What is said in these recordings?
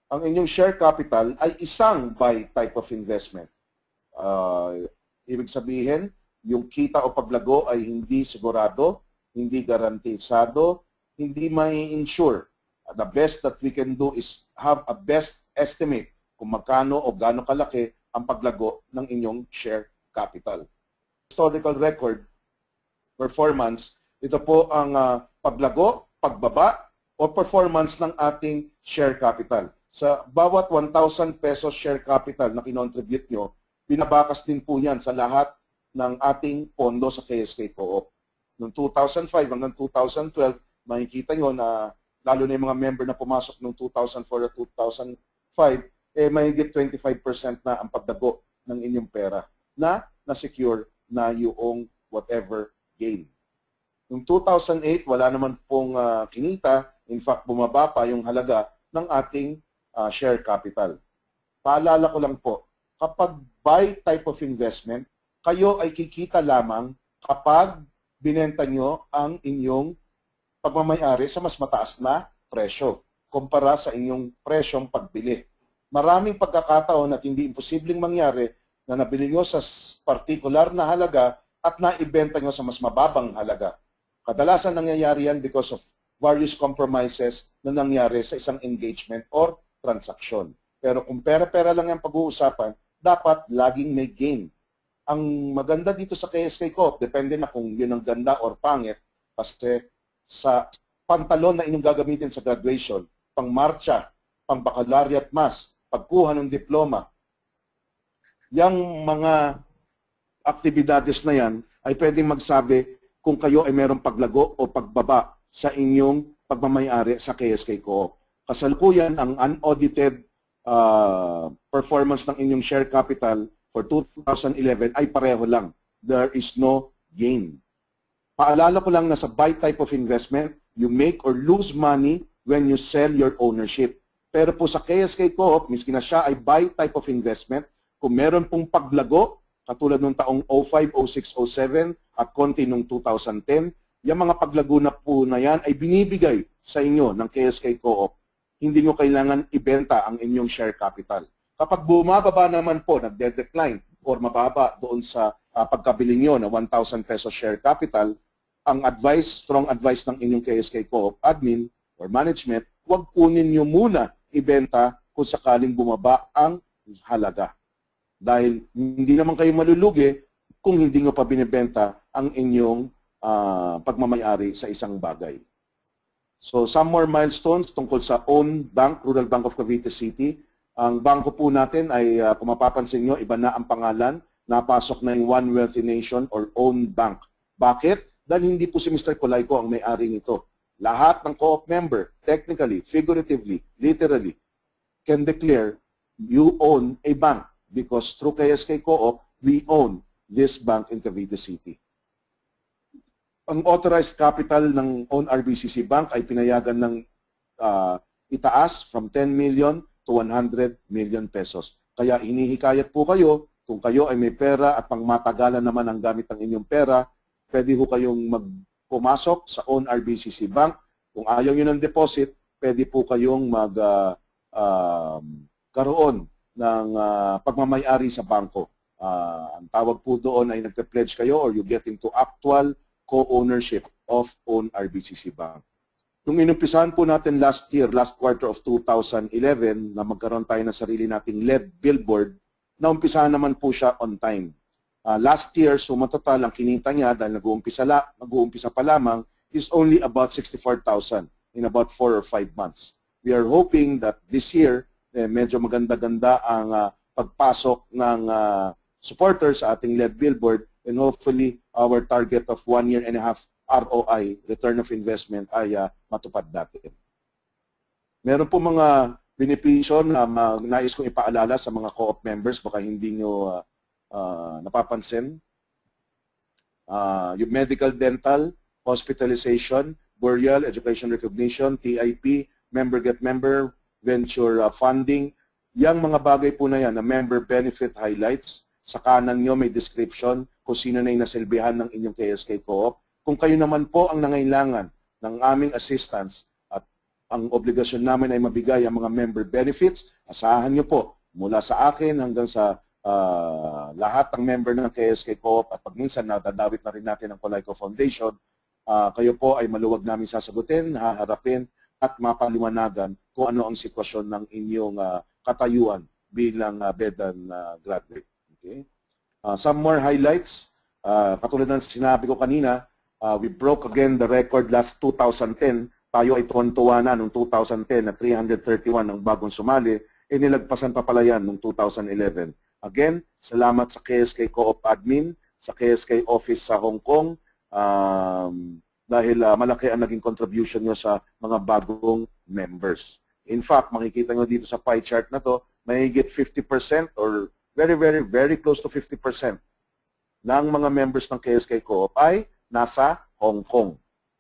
ang inyong share capital ay isang buy type of investment. Ibig sabihin, yung kita o paglago ay hindi sigurado, hindi garantisado, hindi may insure. The best that we can do is have a best estimate kung magkano o gaano kalaki ang paglago ng inyong share capital. Historical record, performance, ito po ang paglago, pagbaba, o performance ng ating share capital. Sa bawat 1,000 pesos share capital na kinontribute nyo, binabakas din po yan sa lahat ng ating pondo sa KSK Co-op. Noong 2005 hanggang 2012, makikita nyo na lalo na yung mga member na pumasok noong 2004 at 2005, mahigit 25% na ang pagdago ng inyong pera na na-secure na yung whatever gain. Noong 2008, wala naman pong kinita. In fact, bumaba pa yung halaga ng ating share capital. Paalala ko lang po, kapag buy type of investment, kayo ay kikita lamang kapag binenta nyo ang inyong pagmamayari sa mas mataas na presyo kumpara sa inyong presyong pagbili. Maraming pagkakataon at hindi imposibleng mangyari na nabili nyo sa partikular na halaga at naibenta nyo sa mas mababang halaga. Kadalasan nangyayari yan because of various compromises na nangyari sa isang engagement or transaksyon. Pero kung pera-pera lang yung pag-uusapan, dapat laging may gain. Ang maganda dito sa KSK Co-op, depende na kung yun ang ganda or pangit, kasi sa pantalon na inyong gagamitin sa graduation, pang marcha, pang baccalaureate mass, pagkuha ng diploma, yung mga aktibidades na yan ay pwedeng magsabi kung kayo ay mayroong paglago o pagbaba sa inyong pagmamayari sa KSK Co-op. Kasalukuyan ang unaudited performance ng inyong share capital for 2011 ay pareho lang. There is no gain. Paalala ko lang na sa buy type of investment, you make or lose money when you sell your ownership. Pero po sa KSK Co-op, miski na siya ay buy type of investment, kung meron pong paglago, katulad nung taong 05, 06, 07 at konti nung 2010, yung mga paglago na po na yan ay binibigay sa inyo ng KSK Co-op. Hindi nyo kailangan ibenta ang inyong share capital. Kapag bumababa naman po, nagde-decline or mababa doon sa pagkabili nyo na 1,000 pesos share capital, ang advice, strong advice ng inyong KSK Co-op admin or management, huwag kunin nyo muna ibenta kung sakaling bumaba ang halaga. Dahil hindi naman kayo malulugi kung hindi nyo pa binibenta ang inyong pagmamayari sa isang bagay. So, some more milestones tungkol sa OWN Bank, Rural Bank of Cavite City. Ang bangko po natin ay, kung mapapansin nyo, iba na ang pangalan. Napasok na yung One Wealthy Nation or OWN Bank. Bakit? Dahil hindi po si Mr. Colayco ang may-ari nito. Lahat ng co-op member, technically, figuratively, literally, can declare you own a bank because through KSK Co-op, we own this bank in Cavite City. Ang authorized capital ng OWN RBCC Bank ay pinayagan ng itaas from 10 million to 100 million pesos. Kaya hinihikayat po kayo, kung kayo ay may pera at pangmatagalan naman ang gamit ng inyong pera, pwede ho kayong pumasok sa OWN RBCC Bank. Kung ayaw nyo ng deposit, pwede po kayong karoon ng pagmamayari sa bangko. Ang tawag po doon ay nagpe-pledge kayo or you get into actual co-ownership of OWN RBCC Bank. Nung inumpisahan po natin last quarter of 2011, na magkaroon tayo ng sarili nating LED billboard, naumpisahan naman po siya on time. Last year, sumatotal ang kinita niya dahil nag-uumpisa pa lamang is only about 64,000 in about 4 or 5 months. We are hoping that this year, medyo maganda-ganda ang pagpasok ng supporters sa ating LED billboard, and hopefully our target of 1.5 years ROI, return of investment, ay matupad natin. Meron po mga benepisyo na nais kong ipaalala sa mga co-op members, baka hindi nyo napapansin. Yung medical, dental, hospitalization, burial, education recognition, TIP, member get member, venture funding, yung mga bagay po na yan, na member benefit highlights. Sa kanan nyo may description kung sino na yung nasilbihan ng inyong KSK Co-op. Kung kayo naman po ang nangailangan ng aming assistance at ang obligasyon namin ay mabigay ang mga member benefits. Asahan nyo po, mula sa akin hanggang sa lahat ng member ng KSK Co-op at pag minsan nadadawit na rin natin ang Colayco Foundation, kayo po ay maluwag namin sasagutin, haharapin at mapaliwanagan kung ano ang sitwasyon ng inyong katayuan bilang BEDAN graduate. Okay? Some more highlights. Katulad ng sinabi ko kanina, we broke again the record last 2010. Tayo ay tuwan-tuwa na noong 2010 na 331 ang bagong sumali. Nilagpasan pa pala yan noong 2011. Again, salamat sa KSK Co-op Admin, sa KSK Office sa Hong Kong, dahil malaki ang naging contribution nyo sa mga bagong members. In fact, makikita nyo dito sa pie chart na to, mahigit 50% or very close to 50% ng mga members ng KSK Co-op ay nasa Hong Kong.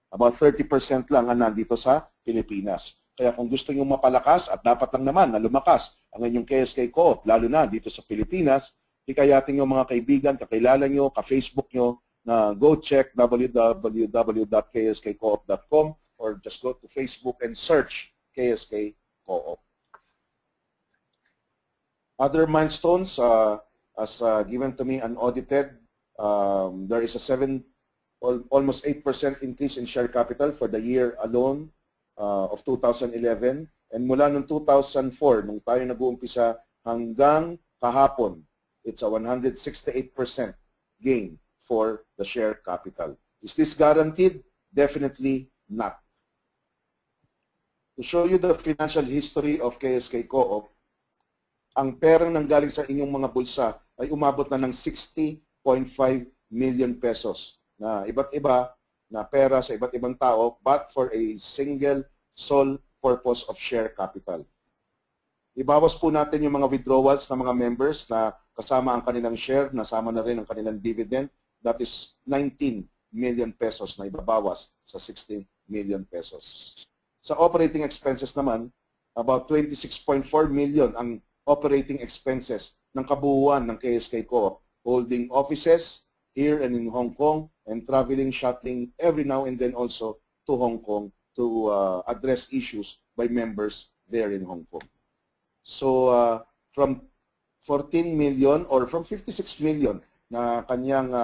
About 30% lang ang nandito sa Pilipinas. Kaya kung gusto nyo mapalakas, at dapat lang naman na lumakas ang inyong KSK Co-op, lalo na dito sa Pilipinas, hikayatin nyo mga kaibigan, kakilala nyo, ka-Facebook nyo, na go check www.kskcoop.com or just go to Facebook and search KSK Co-op. Other milestones, as given to me unaudited, there is a almost 8% increase in share capital for the year alone of 2011. And mula noong 2004, nung tayo nag-uumpisa hanggang kahapon, it's a 168% gain for the share capital. Is this guaranteed? Definitely not. To show you the financial history of KSK Co-op, ang perang nanggaling sa inyong mga bulsa ay umabot na ng 60.5 million pesos na iba't iba na pera sa iba't ibang tao but for a single sole purpose of share capital. Ibawas po natin yung mga withdrawals ng mga members na kasama ang kanilang share, nasama na rin ang kanilang dividend. That is 19 million pesos na ibabawas sa 16 million pesos. Sa operating expenses naman, about 26.4 million ang operating expenses ng kabuuan ng KSK Co-op, holding offices here and in Hong Kong and traveling, shuttling every now and then also to Hong Kong to address issues by members there in Hong Kong. So from 14 million or from 56 million na kanyang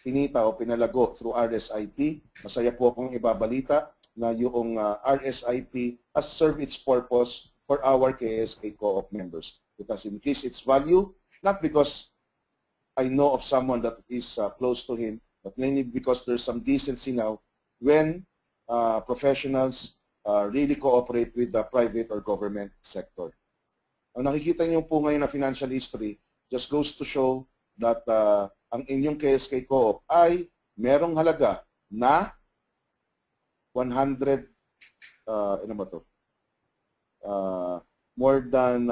kinita o pinalago through RSIP, masaya po akong ibabalita na yung RSIP has served its purpose for our KSK Co-op members. It has increased its value, not because I know of someone that is close to him, but mainly because there's some decency now when professionals really cooperate with the private or government sector. Ang nakikita niyo po ngayon na financial history just goes to show that ang inyong KSK Co-op ay merong halaga na 100, ano ba to? More than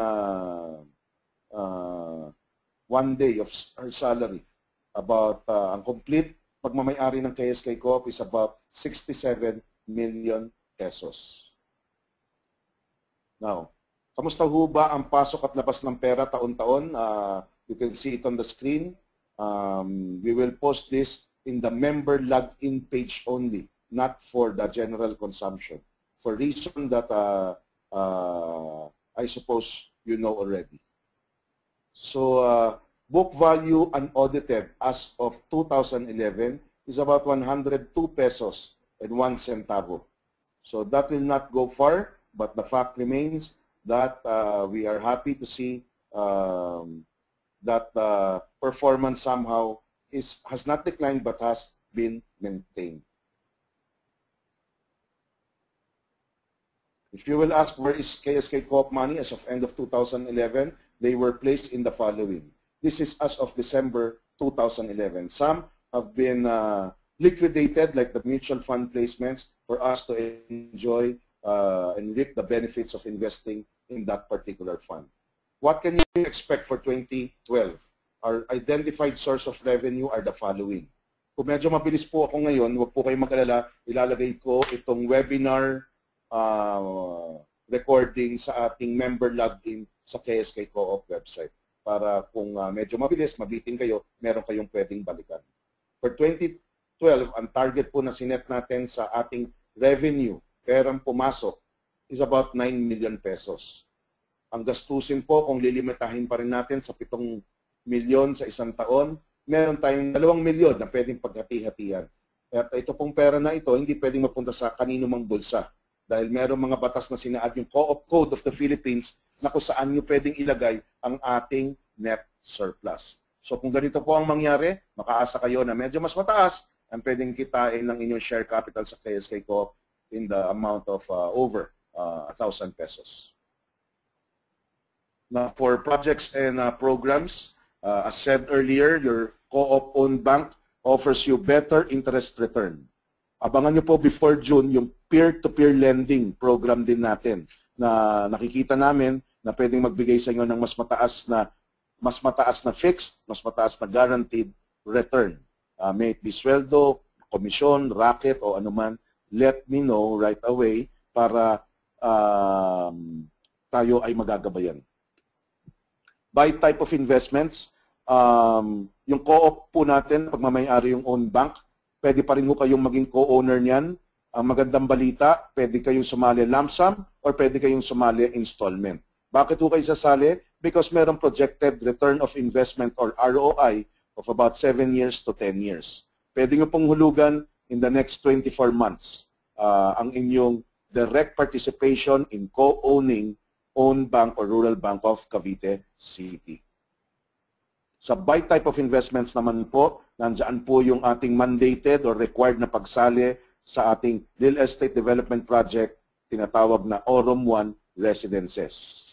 1 day of her salary. About ang complete pagmamayari ng KSK Co-op is about 67 million pesos. Now, kamusta ho ba ang pasok at labas ng pera taon-taon? You can see it on the screen. We will post this in the member login page only, not for the general consumption, for reason that I suppose you know already. So, book value unaudited as of 2011 is about 102 pesos and 1 centavo. So that will not go far, but the fact remains that we are happy to see that performance somehow has not declined but has been maintained. If you will ask where is KSK Co-op money as of end of 2011, they were placed in the following. This is as of December 2011. Some have been liquidated, like the mutual fund placements, for us to enjoy and reap the benefits of investing in that particular fund. What can you expect for 2012? Our identified source of revenue are the following. Kung medyo mabilis po ako ngayon, huwag po kayong mag-alala, ilalagay ko itong webinar recording sa ating member login sa KSK Co-op website. Para kung medyo mabilis, mabitin kayo, meron kayong pwedeng balikan. For 2012, ang target po na sinet natin sa ating revenue, perang pumasok is about 9 million pesos. Ang gastusin po, kung lilimitahin pa rin natin sa 7 milyon sa isang taon, meron tayong 2 milyon na pwedeng paghati-hatian. At ito pong pera na ito, hindi pwedeng mapunta sa kanino mang bulsa. Dahil meron mga batas na sinaad yung Co-op Code of the Philippines na kung saan nyo pwedeng ilagay ang ating net surplus. So kung ganito po ang mangyari, makaasa kayo na medyo mas mataas ang pwedeng kitain ng inyong share capital sa KSK Co-op in the amount of over 1,000 pesos. Now, for projects and programs, as said earlier, your Co-op owned bank offers you better interest return. Abangan nyo po before June yung peer-to-peer lending program din natin na nakikita namin na pwedeng magbigay sa inyo ng mas mataas na fixed, mas mataas na guaranteed return. May it be sweldo, komisyon, racket o anuman, let me know right away para tayo ay magagabayan. By type of investments, yung co-op po natin, pag mamayari yung own bank, pwede pa rin po kayong maging co-owner niyan. Ang magandang balita, pwede kayong sumali lump sum or pwede kayong sumali installment. Bakit po kayo sasali? Because merong projected return of investment or ROI of about 7 years to 10 years. Pwede nyo pong hulugan in the next 24 months ang inyong direct participation in co-owning own bank or rural bank of Cavite City. Sa by type of investments naman po, nandiyan po yung ating mandated or required na pagsali sa ating real estate development project, tinatawag na Aurum 1 Residences.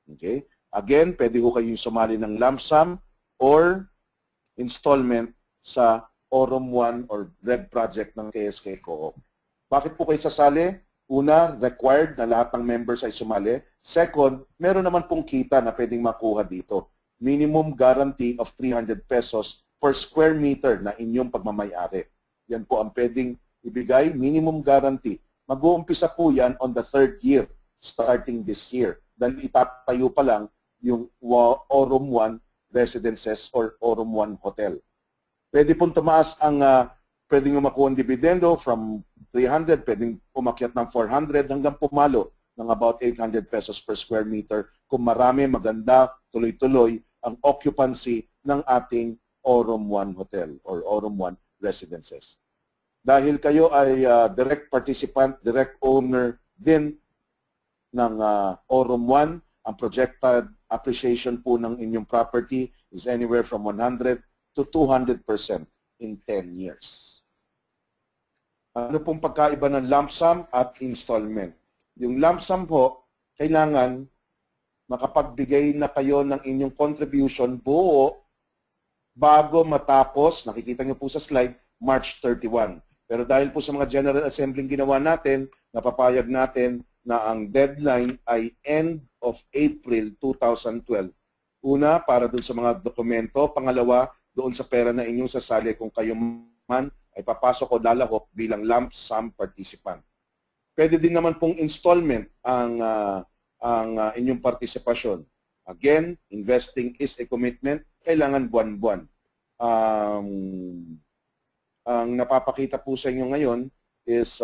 Okay? Again, pwede ko kayong sumali ng lump sum or installment sa Aurum 1 or RED project ng KSK Co-op. Bakit po kayo sasali? Una, required na lahat ng members ay sumali. Second, meron naman pong kita na pwedeng makuha dito. Minimum guarantee of 300 pesos per square meter na inyong pagmamayari. Yan po ang pwedeng ibigay, minimum guarantee. Mag-uumpisa po yan on the 3rd year, starting this year. Dahil itatayo pa lang yung Aurum 1 Residences or Aurum 1 Hotel. Pwede pong tumaas ang pwedeng makuha ang dividendo from 300, pwedeng umakyat ng 400 hanggang pumalo ng about 800 pesos per square meter kung marami, maganda, tuloy-tuloy ang occupancy ng ating Aurum 1 Hotel or Aurum 1 Residences. Dahil kayo ay direct participant, direct owner din ng Aurum 1, ang projected appreciation po ng inyong property is anywhere from 100 to 200% in 10 years. Ano pong pagkaiba ng lump sum at installment? Yung lump sum po, kailangan makapagbigay na kayo ng inyong contribution buo bago matapos, nakikita nyo po sa slide, March 31. Pero dahil po sa mga General Assembly ginawa natin, napapayag natin na ang deadline ay end of April 2012. Una, para doon sa mga dokumento. Pangalawa, doon sa pera na inyong sasali kung kayo man ay papasok o lalahok bilang lump sum participant. Pwede din naman pong installment ang inyong partisipasyon. Again, investing is a commitment. Kailangan buwan-buwan. Ang napapakita po sa inyo ngayon is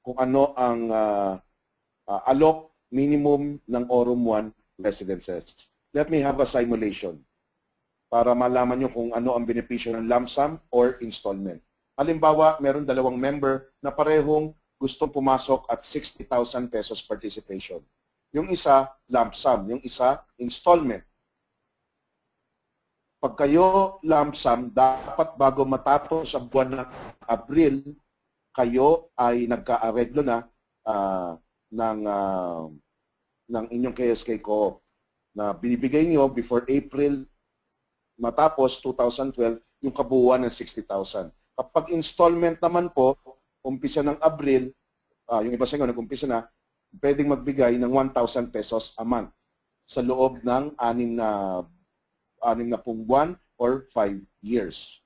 kung ano ang alok minimum ng Aurum 1 Residences. Let me have a simulation para malaman nyo kung ano ang benepisyo ng lump sum or installment. Halimbawa, meron 2 member na parehong gustong pumasok at 60,000 pesos participation. Yung isa, lump sum. Yung isa, installment. Pag kayo lump sum, dapat bago matapos ang buwan ng Abril, kayo ay nagka-areglo na ng inyong KSK Co-op na binibigay nyo before April matapos 2012 yung kabuuan ng 60,000. Kapag installment naman po, umpisa ng Abril, yung iba sa inyo nag-umpisa na, pwedeng magbigay ng 1,000 pesos a month sa loob ng 6 na pong buwan or 5 years.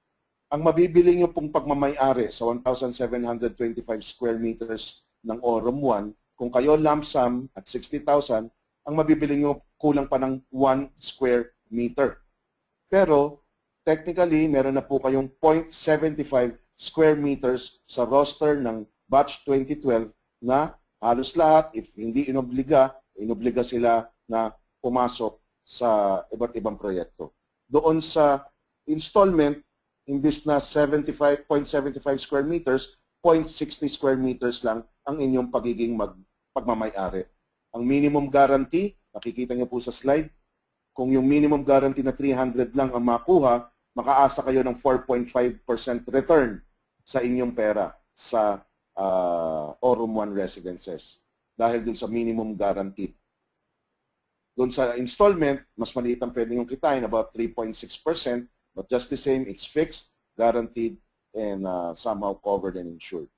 Ang mabibili nyo pong pagmamayari sa 1,725 square meters ng Aurum 1, kung kayo lump sum at 60,000, ang mabibili nyo kulang pa ng 1 square meter. Pero, technically, meron na po kayong 0.75 square meters sa roster ng batch 2012 na halos lahat, if hindi inobliga sila na pumasok sa iba't ibang proyekto. Doon sa installment, imbis na 0.75 square meters, 0.60 square meters lang ang inyong pagiging pagmamay-ari. Ang minimum guarantee, nakikita niyo po sa slide, kung yung minimum guarantee na 300 lang ang makuha, makaasa kayo ng 4.5% return sa inyong pera sa Aurum 1 Residences dahil dun sa minimum guarantee. Doon sa installment, mas maliit ang pwede nyo kitain, about 3.6%, but just the same, it's fixed, guaranteed, and somehow covered and insured.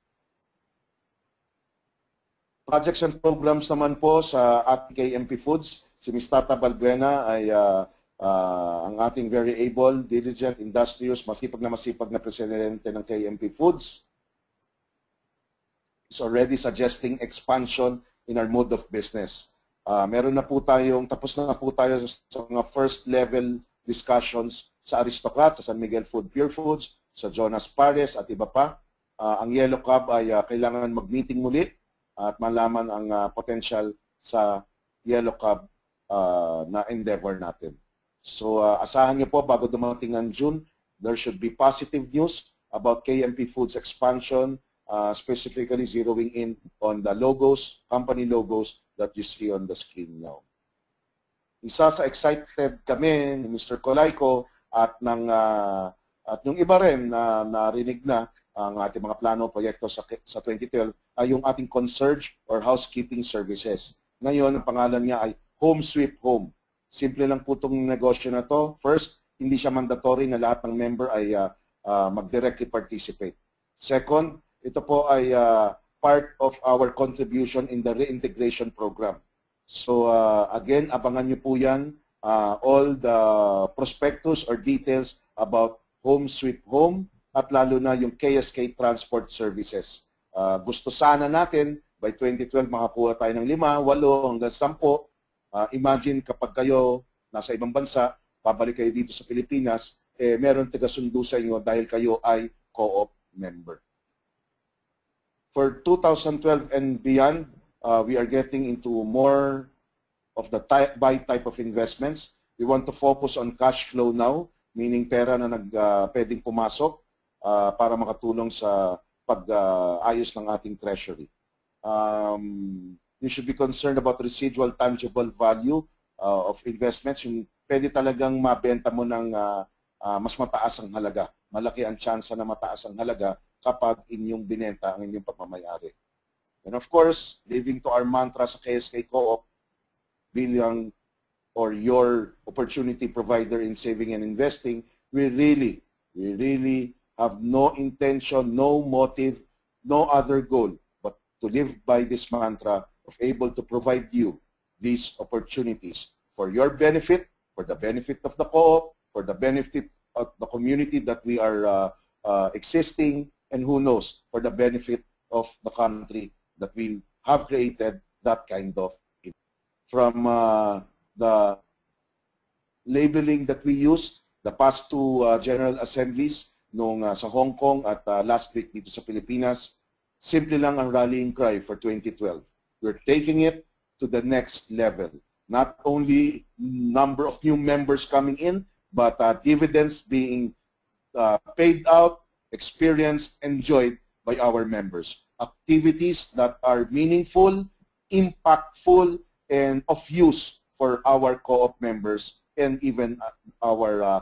Projects and programs naman po sa ating KMP Foods. Si Ms. Tata Balbuena ay ang ating very able, diligent, industrious, masipag na presidente ng KMP Foods. Is already suggesting expansion in our mode of business. Meron na po tayong, tapos na po tayo sa mga first level discussions sa Aristocrat, sa San Miguel Food Pure Foods, sa Jonas Pares at iba pa. Ang Yellow Cab ay kailangan mag-meeting muli at malaman ang potential sa Yellow Cab na endeavor natin. So asahan niyo po bago dumating ang June, there should be positive news about KMP Foods expansion, specifically zeroing in on the logos, company logos that you see on the screen now. Isa sa excited kami ni Mr. Colayco at yung iba rin na narinig na ang ating mga plano proyekto sa 2012 ay yung ating concierge or housekeeping services. Ngayon, ang pangalan niya ay Home Sweet Home. Simple lang po itong negosyo na to. First, hindi siya mandatory na lahat ng member ay mag-directly participate. Second, ito po ay part of our contribution in the reintegration program. So again, abangan niyo po yan, all the prospectus or details about Home Sweet Home at lalo na yung KSK Transport Services. Gusto sana natin by 2012 makakuha tayo ng 5, 8 hanggang 10. Imagine kapag kayo nasa ibang bansa, pabalik kayo dito sa Pilipinas, meron taga-sundo sa inyo dahil kayo ay co-op member. For 2012 and beyond, we are getting into more of the buy type of investments. We want to focus on cash flow now, meaning pera na pwedeng pumasok para makatulong sa pag-ayos ng ating treasury. You should be concerned about residual tangible value of investments. Yung pwede talagang mabenta mo ng mas mataas ang halaga. Malaki ang tsansa na mataas ang halaga kapag inyong binenta ang inyong pagmamayari. And of course, living to our mantra sa KSK Co-op, bilang or your opportunity provider in saving and investing, we really have no intention, no motive, no other goal, but to live by this mantra of able to provide you these opportunities for your benefit, for the benefit of the co-op, for the benefit of the community that we are existing, and who knows, for the benefit of the country that we have created that kind of. From the labeling that we used, the past two General Assemblies, nung sa Hong Kong at last week dito sa Pilipinas, simple lang ang rallying cry for 2012. We're taking it to the next level. Not only number of new members coming in, but dividends being paid out, experienced, enjoyed by our members. Activities that are meaningful, impactful, and of use for our co-op members and even our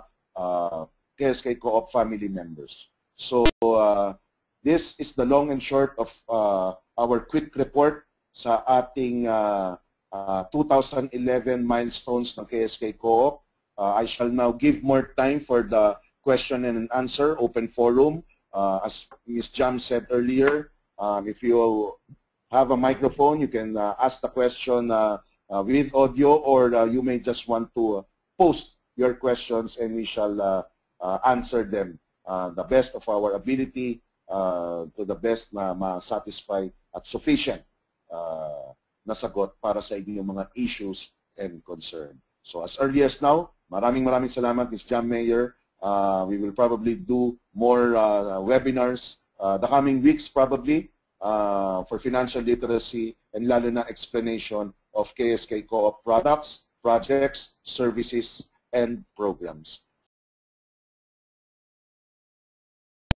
KSK co-op family members. So this is the long and short of our quick report sa ating 2011 milestones ng KSK co-op. I shall now give more time for the question and answer, open forum. As Ms. Jam said earlier, if you have a microphone, you can ask the question with audio, or you may just want to post your questions and we shall answer them the best of our ability, to the best na ma-satisfy at sufficient na sagot para sa inyong mga issues and concern. So as early as now, maraming salamat, Ms. Jam Mayor. We will probably do more webinars the coming weeks probably. for financial literacy and lalo na explanation of KSK Co-op products, projects, services, and programs.